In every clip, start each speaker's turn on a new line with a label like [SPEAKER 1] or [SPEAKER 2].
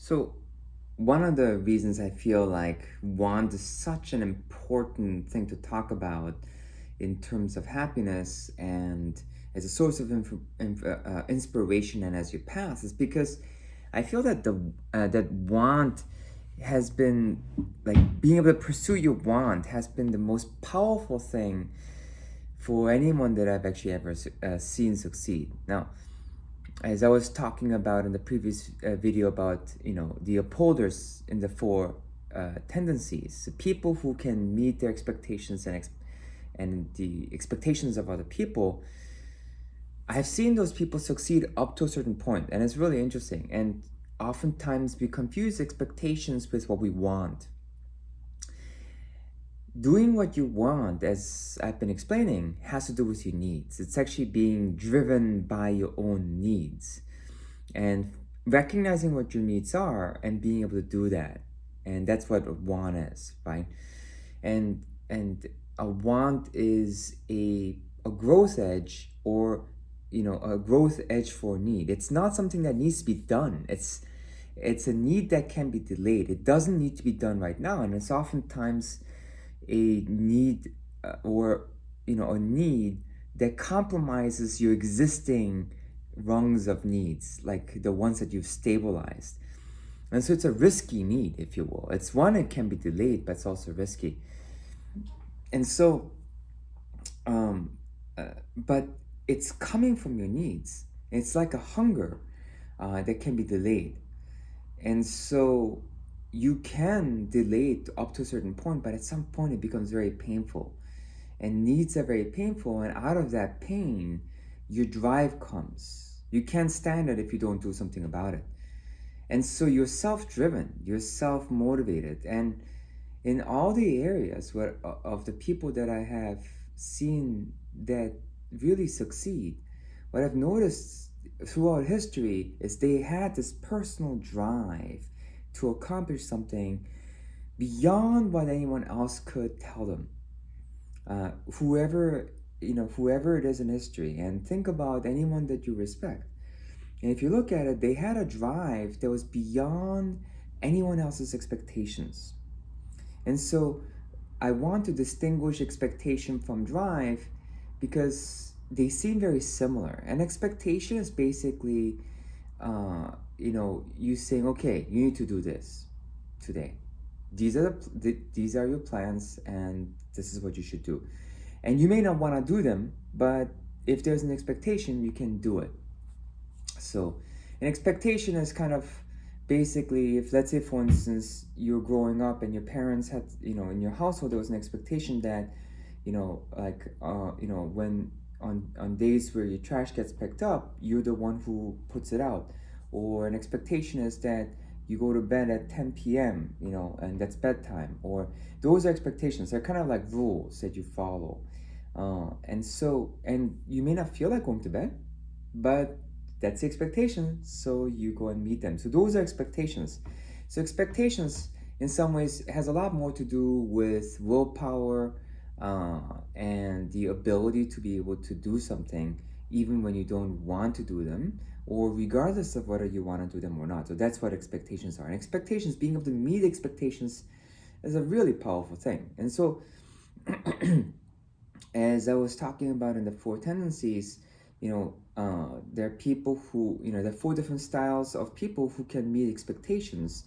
[SPEAKER 1] So, one of the reasons I feel like want is such an important thing to talk about in terms of happiness and as a source of inspiration and as your path is because I feel that that want has been like being able to pursue your want has been the most powerful thing for anyone that I've actually ever seen succeed. Now, as I was talking about in the previous video about the upholders in the four tendencies, people who can meet their expectations and the expectations of other people. I've seen those people succeed up to a certain point, and it's really interesting. And oftentimes we confuse expectations with what we want. Doing what you want, as I've been explaining, has to do with your needs. It's actually being driven by your own needs and recognizing what your needs are and being able to do that. And that's what a want is, right? And a want is a growth edge, or a growth edge for need. It's not something that needs to be done. It's a need that can be delayed. It doesn't need to be done right now, and it's oftentimes a need or a need that compromises your existing rungs of needs, like the ones that you've stabilized. And so it's a risky need, if you will. It's one that can be delayed, but it's also risky. And so but it's coming from your needs. It's like a hunger that can be delayed. And so you can delay it up to a certain point, but at some point it becomes very painful. And needs are very painful, and out of that pain, your drive comes. You can't stand it if you don't do something about it. And so you're self-driven, you're self-motivated. And in all the areas of the people that I have seen that really succeed, what I've noticed throughout history is they had this personal drive to accomplish something beyond what anyone else could tell them. Whoever it is in history, and think about anyone that you respect. And if you look at it, they had a drive that was beyond anyone else's expectations. And so I want to distinguish expectation from drive because they seem very similar. And expectation is basically, you saying, okay, you need to do this today. These are your plans, and this is what you should do. And you may not want to do them, but if there's an expectation, you can do it. So an expectation is kind of basically, if let's say for instance you're growing up and your parents had, in your household there was an expectation that when on days where your trash gets picked up, you're the one who puts it out. Or an expectation is that you go to bed at 10 p.m., and that's bedtime. Or those are expectations. They're kind of like rules that you follow. And you may not feel like going to bed, but that's the expectation, so you go and meet them. So those are expectations. So expectations in some ways has a lot more to do with willpower and the ability to be able to do something even when you don't want to do them, or regardless of whether you want to do them or not. So that's what expectations are. And expectations, being able to meet expectations, is a really powerful thing. And so as I was talking about in the four tendencies, there are people who, there are four different styles of people who can meet expectations.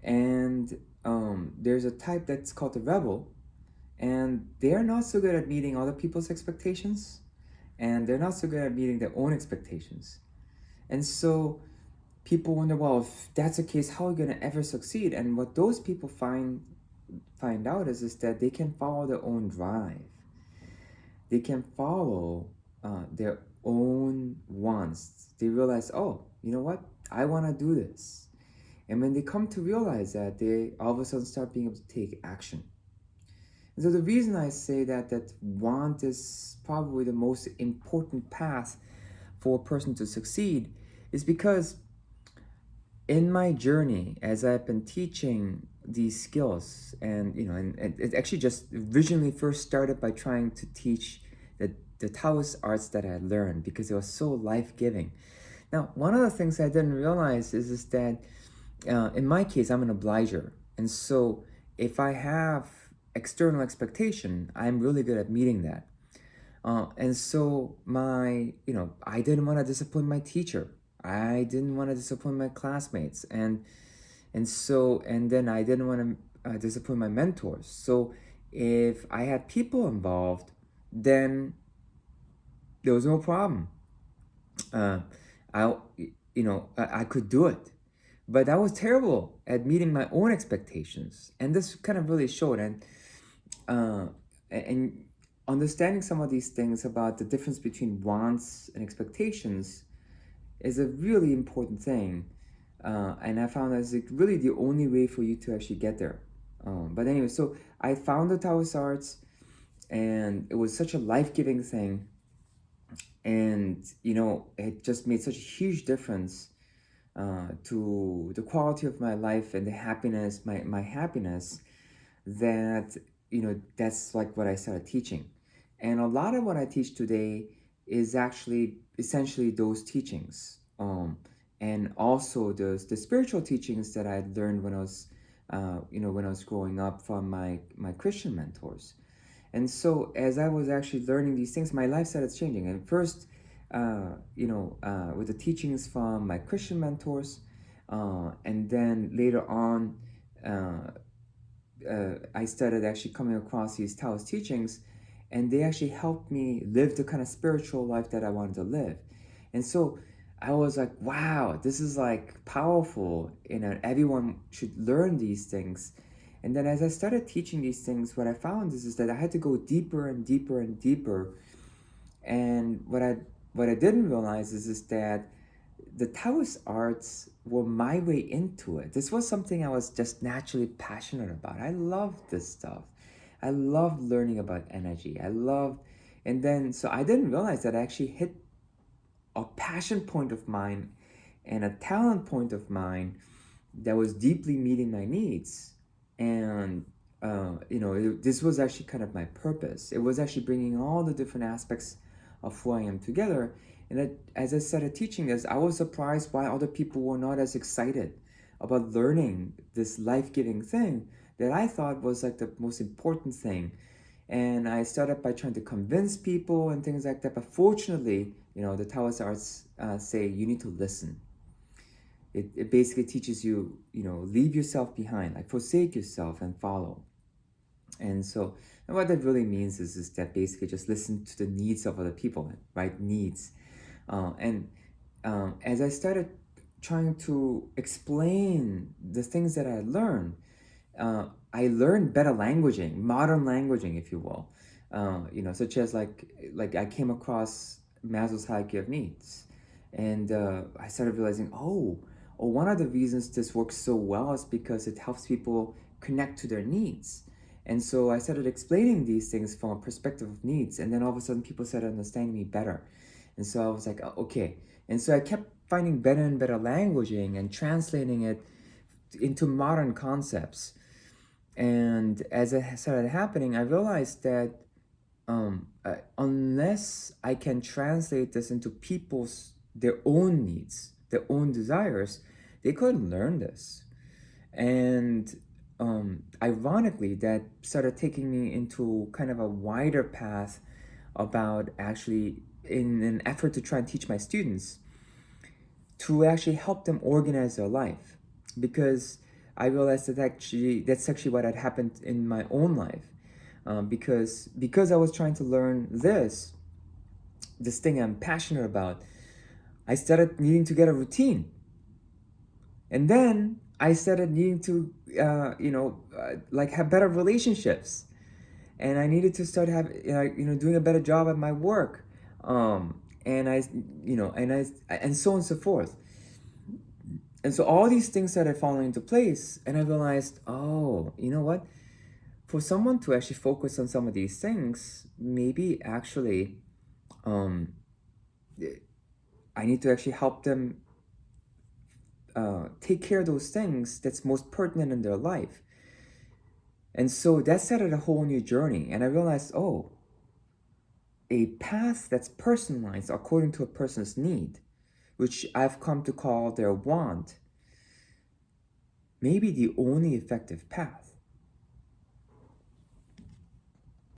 [SPEAKER 1] And there's a type that's called the rebel, and they're not so good at meeting other people's expectations, and they're not so good at meeting their own expectations. And so people wonder, well, if that's the case, how are you going to ever succeed? And what those people find out is that they can follow their own drive. They can follow their own wants. They realize, oh, you know what? I want to do this. And when they come to realize that, they all of a sudden start being able to take action. And so the reason I say that want is probably the most important path for a person to succeed is because in my journey, as I've been teaching these skills, and it actually just originally first started by trying to teach the Taoist arts that I learned because it was so life-giving. Now, one of the things I didn't realize is that in my case, I'm an obliger. And so if I have external expectation, I'm really good at meeting that. And so I didn't want to disappoint my teacher. I didn't want to disappoint my classmates, and then I didn't want to disappoint my mentors. So if I had people involved, then there was no problem. Uh, I I could do it, but I was terrible at meeting my own expectations, and this kind of really showed. Uh, and understanding some of these things about the difference between wants and expectations is a really important thing. And I found that's like really the only way for you to actually get there. But anyway, so I found the Taoist arts, and it was such a life giving thing. And, it just made such a huge difference to the quality of my life and the happiness, my happiness, that that's like what I started teaching. And a lot of what I teach today is actually essentially those teachings, and also the spiritual teachings that I learned when I was when I was growing up from my Christian mentors. And so as I was actually learning these things, my life started changing. And first, with the teachings from my Christian mentors, and then later on, I started actually coming across these Taoist teachings, and they actually helped me live the kind of spiritual life that I wanted to live. And so I was like, wow, this is like powerful. Everyone should learn these things. And then as I started teaching these things, what I found is that I had to go deeper and deeper and deeper. And what I didn't realize is that the Taoist arts were my way into it. This was something I was just naturally passionate about. I loved this stuff. I loved learning about energy. And then so I didn't realize that I actually hit a passion point of mine and a talent point of mine that was deeply meeting my needs. And this was actually kind of my purpose. It was actually bringing all the different aspects of who I am together. And that, as I started teaching this, I was surprised why other people were not as excited about learning this life-giving thing that I thought was like the most important thing. And I started by trying to convince people and things like that. But fortunately, the Taoist arts say you need to listen. It basically teaches you, leave yourself behind, like forsake yourself and follow. And so, and what that really means is that basically just listen to the needs of other people, right? Needs. And as I started trying to explain the things that I learned, I learned better languaging, modern languaging, if you will. Such as like I came across Maslow's hierarchy of needs, and I started realizing, one of the reasons this works so well is because it helps people connect to their needs. And so I started explaining these things from a perspective of needs, and then all of a sudden people started understanding me better. And so I was like, okay. And so I kept finding better and better languaging and translating it into modern concepts. And as it started happening, I realized that unless I can translate this into people's their own needs, their own desires, they couldn't learn this. And ironically, that started taking me into kind of a wider path about actually in an effort to try and teach my students to actually help them organize their life, because I realized that actually that's actually what had happened in my own life, because I was trying to learn this thing I'm passionate about. I started needing to get a routine, and then I started needing to like have better relationships, and I needed to start doing a better job at my work, and I and so on and so forth. And so all these things started falling into place, and I realized, oh, you know what? For someone to actually focus on some of these things, maybe actually, um, I need to actually help them take care of those things that's most pertinent in their life. And so that started a whole new journey, and I realized, oh, a path that's personalized according to a person's need, which I've come to call their want, may be the only effective path.